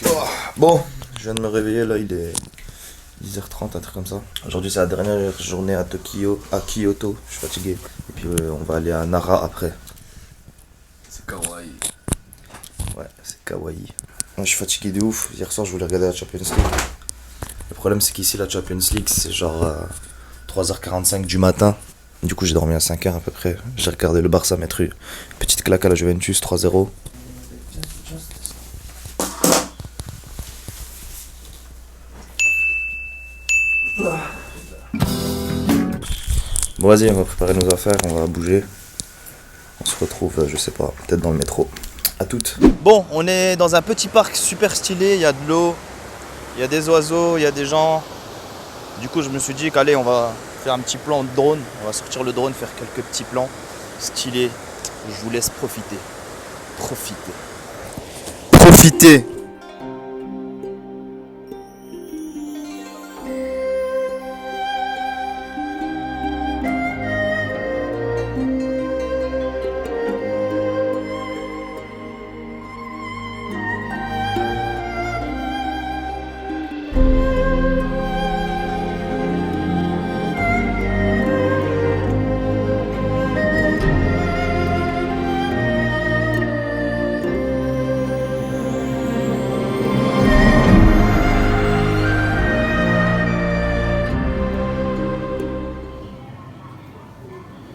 Oh, bon, je viens de me réveiller là, il est 10h30, un truc comme ça. Aujourd'hui c'est la dernière journée à Kyoto, je suis fatigué. Et puis on va aller à Nara après. C'est kawaii. Ouais, c'est kawaii. Moi je suis fatigué de ouf, hier soir je voulais regarder la Champions League. Le problème c'est qu'ici la Champions League c'est genre 3h45 du matin. Du coup j'ai dormi à 5h à peu près. J'ai regardé le Barça mettre une petite claque à la Juventus 3-0. Bon vas-y, on va préparer nos affaires, on va bouger. On se retrouve, je sais pas, peut-être dans le métro. À toutes. Bon, on est dans un petit parc super stylé, il y a de l'eau, il y a des oiseaux, il y a des gens. Du coup je me suis dit qu'allez, on va faire un petit plan de drone. On va sortir le drone, faire quelques petits plans stylés. Je vous laisse profiter. Profitez. Profitez.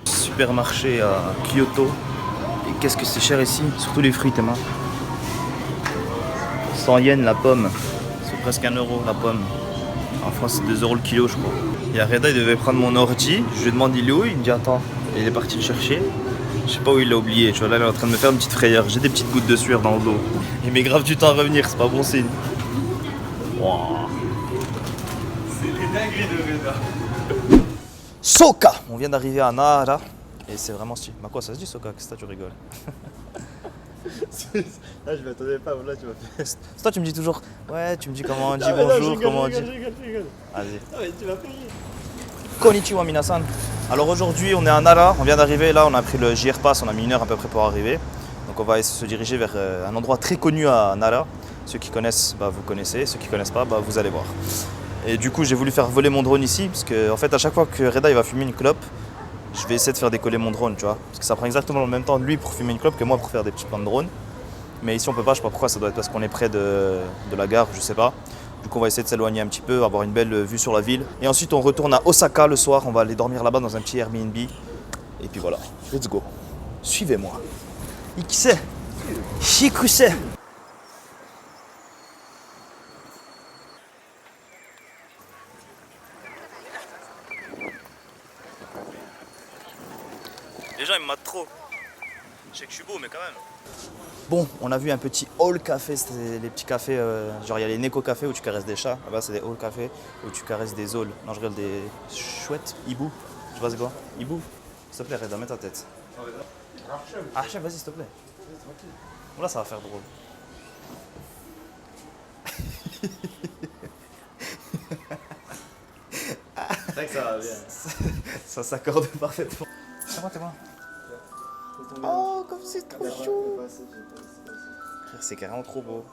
Supermarché à Kyoto. Et qu'est-ce que c'est cher ici? Surtout les fruits, Théma. 100 yens la pomme. C'est presque 1 euro la pomme. En France, c'est 2 euros le kilo, je crois. Et Reda, il devait prendre mon ordi. Je lui demande il est où? Il me dit attends. Et il est parti le chercher. Je sais pas où il l'a oublié. Tu vois, là, il est en train de me faire une petite frayeur. J'ai des petites gouttes de sueur dans le dos. Il met grave du temps à revenir, c'est pas bon signe. Wow. C'est les dingueries de Reda. Soka! On vient d'arriver à Nara. Et c'est vraiment stylé. Bah quoi, ça se dit Soka? Qu'est-ce que tu rigoles? Là, je m'attendais pas, là, tu m'as fait. C'est toi, tu me dis toujours. Ouais, tu me dis comment on dit Ah, mais non, bonjour, je rigole, comment on je dit. rigole, je rigole, je rigole. Vas-y. Ah, mais tu m'as fait rire. Konnichiwa minasan. Alors aujourd'hui on est à Nara, on vient d'arriver là, on a pris le JR Pass, on a mis 1 heure à peu près pour arriver. Donc on va se diriger vers un endroit très connu à Nara. Ceux qui connaissent, bah, vous connaissez, ceux qui connaissent pas, bah, vous allez voir. Et du coup j'ai voulu faire voler mon drone ici, parce que en fait à chaque fois que Reda il va fumer une clope, je vais essayer de faire décoller mon drone, tu vois. Parce que ça prend exactement le même temps de lui pour fumer une clope que moi pour faire des petits plans de drone. Mais ici on peut pas, je sais pas pourquoi, ça doit être parce qu'on est près de la gare, je sais pas. Du coup on va essayer de s'éloigner un petit peu, avoir une belle vue sur la ville. Et ensuite on retourne à Osaka le soir, on va aller dormir là-bas dans un petit Airbnb. Et puis voilà, let's go. Suivez-moi. Ikise. Shikuse. Les gens ils me matent trop. Je sais que je suis beau mais quand même. Bon, on a vu un petit hall café, c'est les petits cafés, genre il y a les Neko Café où tu caresses des chats, là-bas c'est des hall café où tu caresses des halls. Non, je regarde des chouettes, hibou, tu vois c'est quoi? Hibou? S'il te plaît, Reda, mets ta tête. Ah, chef, vas-y, s'il te plaît. Là, ça va faire drôle. C'est vrai que ça va bien. Ça s'accorde parfaitement. C'est moi, t'es moi. Oh, comme c'est trop chou. Frère, c'est carrément trop beau.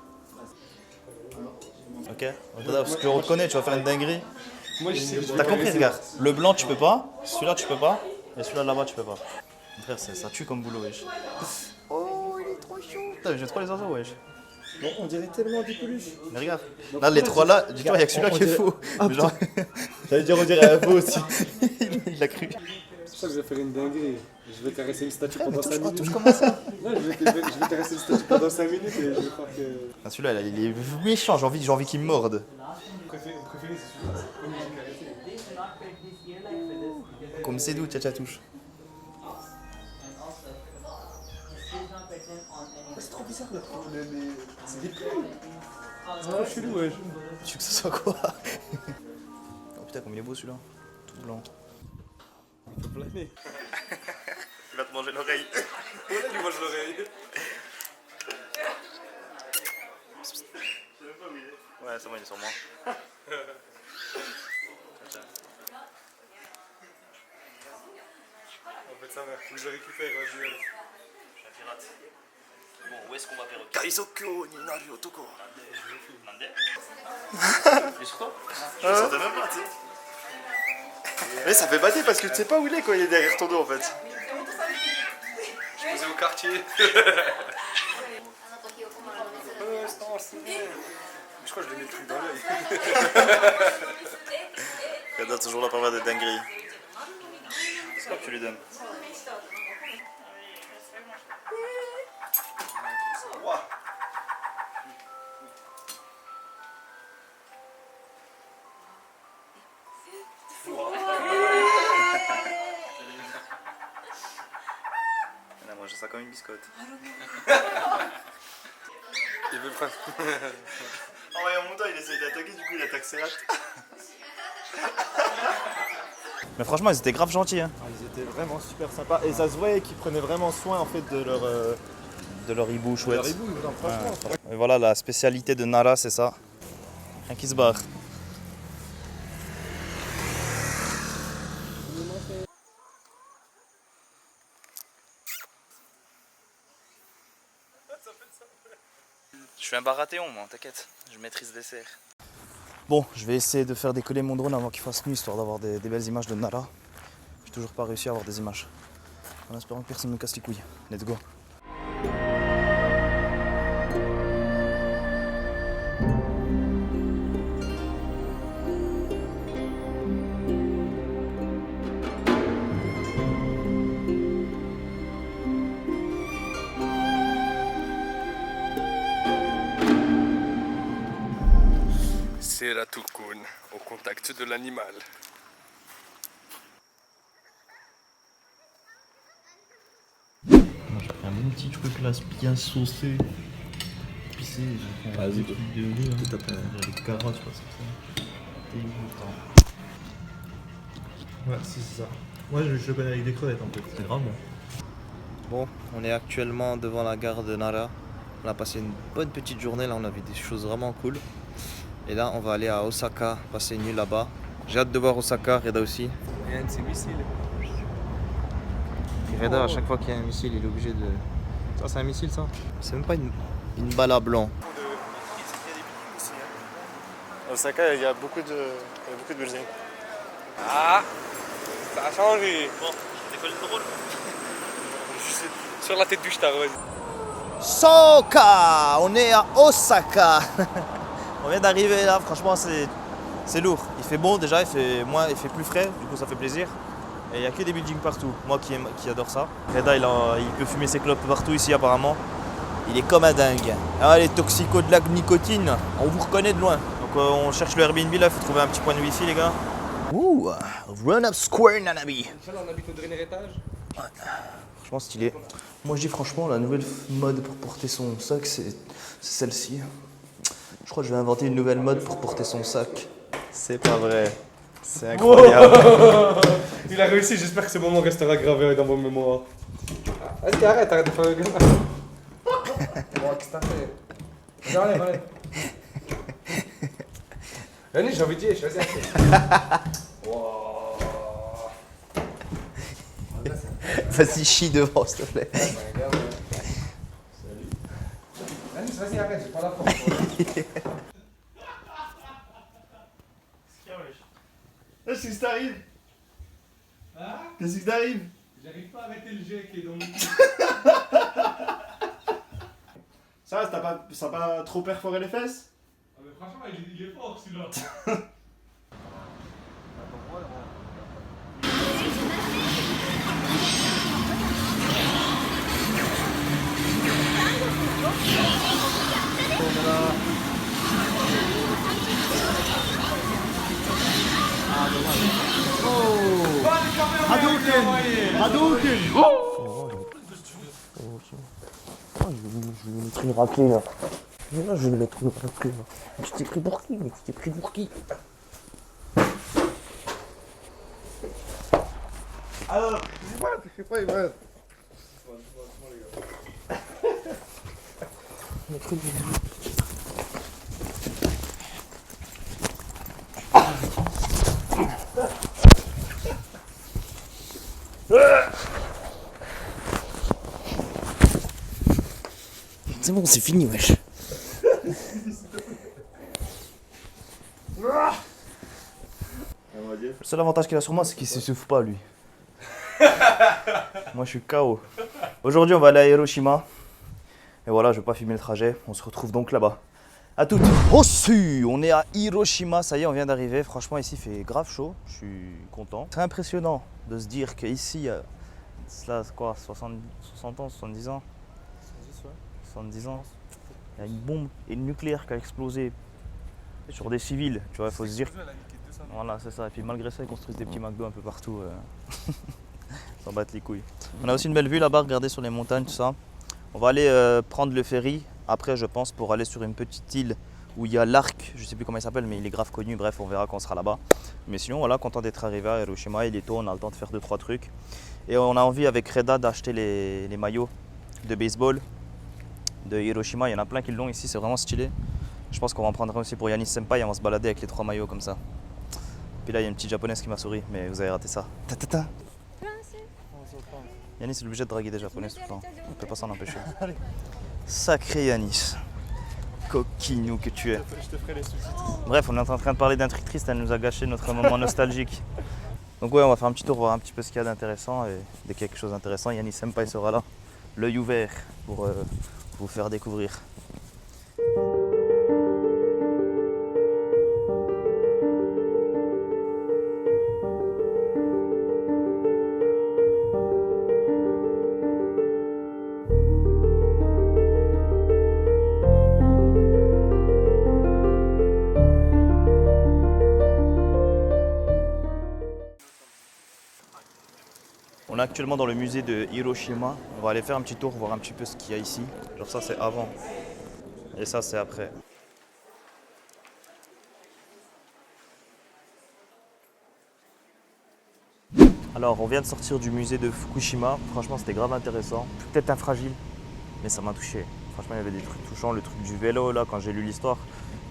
Ok, parce que je reconnais, tu vas faire une dinguerie. Moi, je sais. T'as compris, regarde. Le blanc, tu peux pas. Celui-là, tu peux pas. Et celui-là, là-bas, tu peux pas. Frère, ça tue comme boulot, wesh. Oh, il est trop chou. Putain, j'ai trop les oiseaux, wesh. Bon, on dirait tellement des peluches. Mais regarde. Là, les trois là, dis-toi, il y a que celui-là qui est faux. Ah, Mais genre, J'allais dire, on dirait un faux aussi. il l'a cru. C'est pour ça que je vais faire une dinguerie. Je vais caresser une statue pendant 5 touche minutes. comment ça? Non, je vais caresser une statue pendant 5 minutes et je vais croire que. Ah, celui-là, là, il est méchant, j'ai envie qu'il me morde. Mon préféré, c'est celui-là. Comme j'ai caressé. Comme c'est doux, tcha touche. C'est trop bizarre là. C'est des plumes. C'est trop chelou, ouais. Tu veux que ce soit quoi? Oh putain, comme il est beau celui-là. Tout blanc. Il faut planer. Il va te manger l'oreille. Voilà, tu manges l'oreille. Ouais, c'est bon, il est sur moi. En fait, ça va. Faut que je récupère. Je Je suis un pirate. Bon, où est-ce qu'on va perroquer? Kaisokyo ni naru otoko. Nande? Et sur toi? Je sentais même pas, tu sais. Mais ça fait bader parce que tu sais pas où il est quand il est derrière ton dos en fait. Je posais au quartier. Je crois que je lui mets le truc dans l'œil. Regarde toujours là pour faire des dingueries. C'est quoi que tu lui donnes? Elle a mangé ça comme une biscotte. Il veut le prendre. En voyant mon doigt, il essaie d'attaquer, du coup il attaque ses rates. Mais franchement, ils étaient grave gentils. Hein. Ah, ils étaient vraiment super sympas et ça se voyait qu'ils prenaient vraiment soin en fait de leur hibou chouette. leur hibou, non, franchement. Ouais. Et voilà, la spécialité de Nara, c'est ça. Un qui se barre. Je suis un baratéon, moi, t'inquiète. Je maîtrise les serres. Bon, je vais essayer de faire décoller mon drone avant qu'il fasse nuit, histoire d'avoir des belles images de Nara. J'ai toujours pas réussi à avoir des images. En espérant que personne ne me casse les couilles. Let's go. C'est la toucoune, au contact de l'animal. Moi j'ai pris un bon petit truc là, bien saucé. Épicé, j'ai pris un petit truc de riz. Avec des carottes, je pense que ça. Ouais, si, c'est ça. Moi je le connais avec des crevettes en fait. C'est grave bon. Bon, on est actuellement devant la gare de Nara. On a passé une bonne petite journée là, on a vu des choses vraiment cool. Et là, on va aller à Osaka, passer une nuit là-bas. J'ai hâte de voir Osaka, Reda aussi. Il y a un de ces missiles. Et Reda, à chaque fois qu'il y a un missile, il est obligé de... Ça, c'est un missile, ça? C'est même pas une balle à blanc. Osaka, il y a beaucoup de buildings. Ah, ça a changé. Bon, je décolle le drôle. Sur la tête du star, vas-y. Soka! On est à Osaka. On vient d'arriver là, franchement c'est lourd. Il fait bon déjà, il fait plus frais, du coup ça fait plaisir. Et il n'y a que des buildings partout, moi qui adore ça. Reda il peut fumer ses clopes partout ici apparemment. Il est comme un dingue. Ah, les toxicos de la nicotine, on vous reconnaît de loin. Donc on cherche le Airbnb là, il faut trouver un petit point de wifi les gars. Ouh, Run Up Square Nanabi. Inch'Allah, on habite au dernier étage. Franchement stylé. Moi je dis franchement la nouvelle mode pour porter son sac c'est celle-ci. Je crois que je vais inventer une nouvelle mode pour porter son sac. C'est pas vrai. C'est incroyable. Il a réussi, j'espère que ce moment restera gravé dans vos mémoires. Est-ce qu'il arrête de faire le gars? Bon, qu'est-ce que t'as fait? Allez. Allez, j'ai envie de dire, je suis assez assez. Wow. Vas-y chie devant s'il te plaît. Anis, vas-y, arrête, j'ai pas la force. Qu'est-ce qui t'arrive? Hein? Qu'est-ce qui t'arrive? J'arrive pas à arrêter le jet qui est dans mon cul. Ça a pas trop perforé les fesses? Ah mais franchement, il est fort celui-là. Hadouken! Je vais mettre une raclée là. Là, je vais mettre une raclée là. Tu t'es pris pour qui? Mais tu t'es pris pour qui? Alors, je sais pas, il va. C'est bon, c'est fini, wesh. Le seul avantage qu'il a sur moi, c'est qu'il s'essouffle pas, lui. Moi, je suis KO. Aujourd'hui, on va aller à Hiroshima. Et voilà, je vais pas filmer le trajet. On se retrouve donc là-bas. A toutes. Reçu. On est à Hiroshima. Ça y est, on vient d'arriver. Franchement, ici, il fait grave chaud. Je suis content. C'est impressionnant de se dire qu'ici, cela, quoi, 60 ans, 70 ans 70 ans. Il y a une bombe nucléaire qui a explosé sur des civils. Tu vois, il faut se dire. Voilà, c'est ça. Et puis malgré ça, ils construisent des petits McDo un peu partout. S'en battent les couilles. On a aussi une belle vue là-bas, regardez sur les montagnes, tout ça. On va aller prendre le ferry, après je pense, pour aller sur une petite île où il y a l'arc, je sais plus comment il s'appelle, mais il est grave connu, bref, on verra quand on sera là-bas. Mais sinon, voilà, content d'être arrivé à Hiroshima, il est tôt, on a le temps de faire 2-3 trucs. Et on a envie avec Reda d'acheter les maillots de baseball de Hiroshima, il y en a plein qui l'ont ici, c'est vraiment stylé. Je pense qu'on va en prendre un aussi pour Yanis Senpai, on va se balader avec les 3 maillots comme ça. Puis là, il y a une petite japonaise qui m'a souri, mais vous avez raté ça. Ta. Yanis est obligé de draguer des japonaises tout le temps. On ne peut pas s'en empêcher. Sacré Yanis. Coquinou que tu es. Je te ferai les sous-titres. Bref, on est en train de parler d'un truc triste, elle nous a gâché notre moment nostalgique. Donc ouais, on va faire un petit tour, voir un petit peu ce qu'il y a d'intéressant. Et dès qu'il y a quelque chose d'intéressant, Yanis Senpai sera là, l'œil ouvert, pour vous faire découvrir. On est actuellement dans le musée de Hiroshima. On va aller faire un petit tour, voir un petit peu ce qu'il y a ici. Genre ça c'est avant et ça c'est après. Alors on vient de sortir du musée de Fukushima. Franchement c'était grave intéressant. Peut-être infragile, mais ça m'a touché. Franchement il y avait des trucs touchants. Le truc du vélo là, quand j'ai lu l'histoire,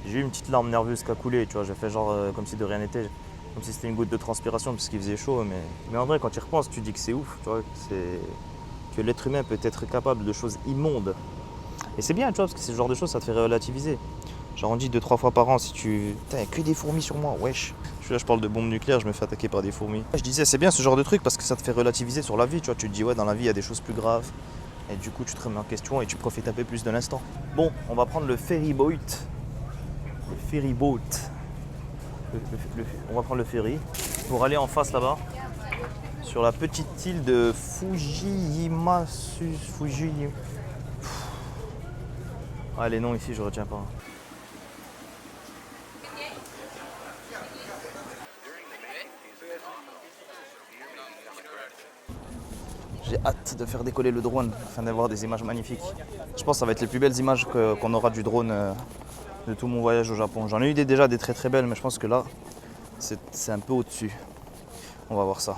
j'ai eu une petite larme nerveuse qui a coulé. Tu vois, j'ai fait genre comme si de rien n'était. Comme si c'était une goutte de transpiration parce qu'il faisait chaud, mais en vrai quand tu y repenses tu dis que c'est ouf, tu vois, que l'être humain peut être capable de choses immondes. Et c'est bien, tu vois, parce que ce genre de choses ça te fait relativiser. Genre on dit 2-3 fois par an si tu... Putain, y'a que des fourmis sur moi, wesh. Je parle de bombes nucléaires, je me fais attaquer par des fourmis. Je disais c'est bien ce genre de truc parce que ça te fait relativiser sur la vie, tu vois, tu te dis ouais dans la vie il y a des choses plus graves. Et du coup tu te remets en question et tu profites un peu plus de l'instant. Bon, on va prendre le ferry boat. Le ferry boat. On va prendre le ferry pour aller en face là-bas sur la petite île de Fujiyama. Ah les noms ici je retiens pas. J'ai hâte de faire décoller le drone afin d'avoir des images magnifiques. Je pense que ça va être les plus belles images qu'on aura du drone de tout mon voyage au Japon. J'en ai eu déjà des très très belles, mais je pense que là, c'est un peu au-dessus. On va voir ça.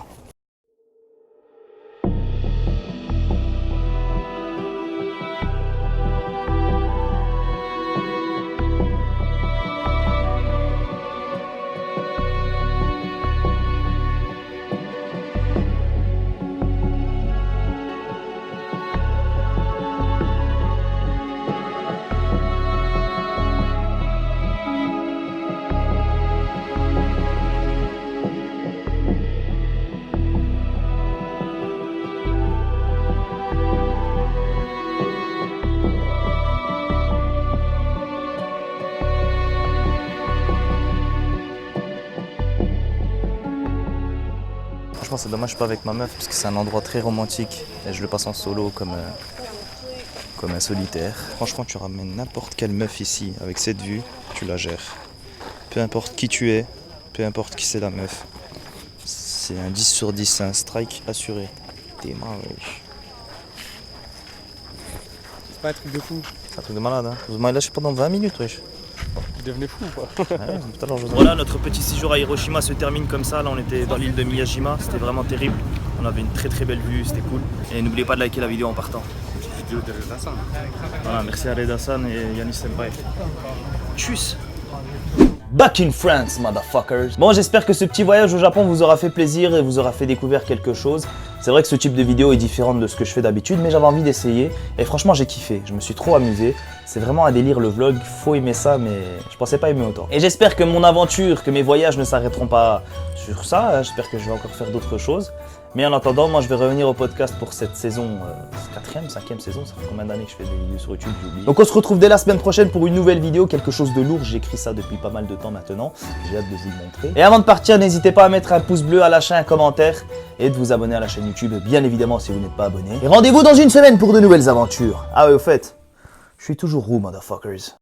Franchement c'est dommage que je suis pas avec ma meuf parce que c'est un endroit très romantique et je le passe en solo comme un solitaire. Franchement tu ramènes n'importe quelle meuf ici avec cette vue, tu la gères. Peu importe qui tu es, peu importe qui c'est la meuf. C'est un 10 sur 10, c'est un strike assuré. T'es marre, wesh. C'est pas un truc de fou. C'est un truc de malade, hein. Vous m'avez lâché pendant 20 minutes, wesh. Vous devenez fou ou pas? Ouais, tout à l'heure, voilà, notre petit séjour à Hiroshima se termine comme ça. Là, on était dans l'île de Miyajima. C'était vraiment terrible. On avait une très très belle vue, c'était cool. Et n'oubliez pas de liker la vidéo en partant. Vidéo de Reda-san. Voilà, merci à Reda-san et Yanis Senpai. Tchuss. Back in France, motherfuckers. Bon, j'espère que ce petit voyage au Japon vous aura fait plaisir et vous aura fait découvrir quelque chose. C'est vrai que ce type de vidéo est différent de ce que je fais d'habitude, mais j'avais envie d'essayer. Et franchement, j'ai kiffé. Je me suis trop amusé. C'est vraiment un délire le vlog. Faut aimer ça, mais je pensais pas aimer autant. Et j'espère que mon aventure, que mes voyages ne s'arrêteront pas sur ça. J'espère que je vais encore faire d'autres choses. Mais en attendant, moi je vais revenir au podcast pour cette saison, 4e, 5e saison, ça fait combien d'années que je fais des vidéos sur YouTube, j'ai oublié. Donc on se retrouve dès la semaine prochaine pour une nouvelle vidéo, quelque chose de lourd, j'écris ça depuis pas mal de temps maintenant, j'ai hâte de vous le montrer. Et avant de partir, n'hésitez pas à mettre un pouce bleu, à lâcher un commentaire et de vous abonner à la chaîne YouTube, bien évidemment si vous n'êtes pas abonné. Et rendez-vous dans une semaine pour de nouvelles aventures. Ah ouais, au fait, je suis toujours roux, motherfuckers.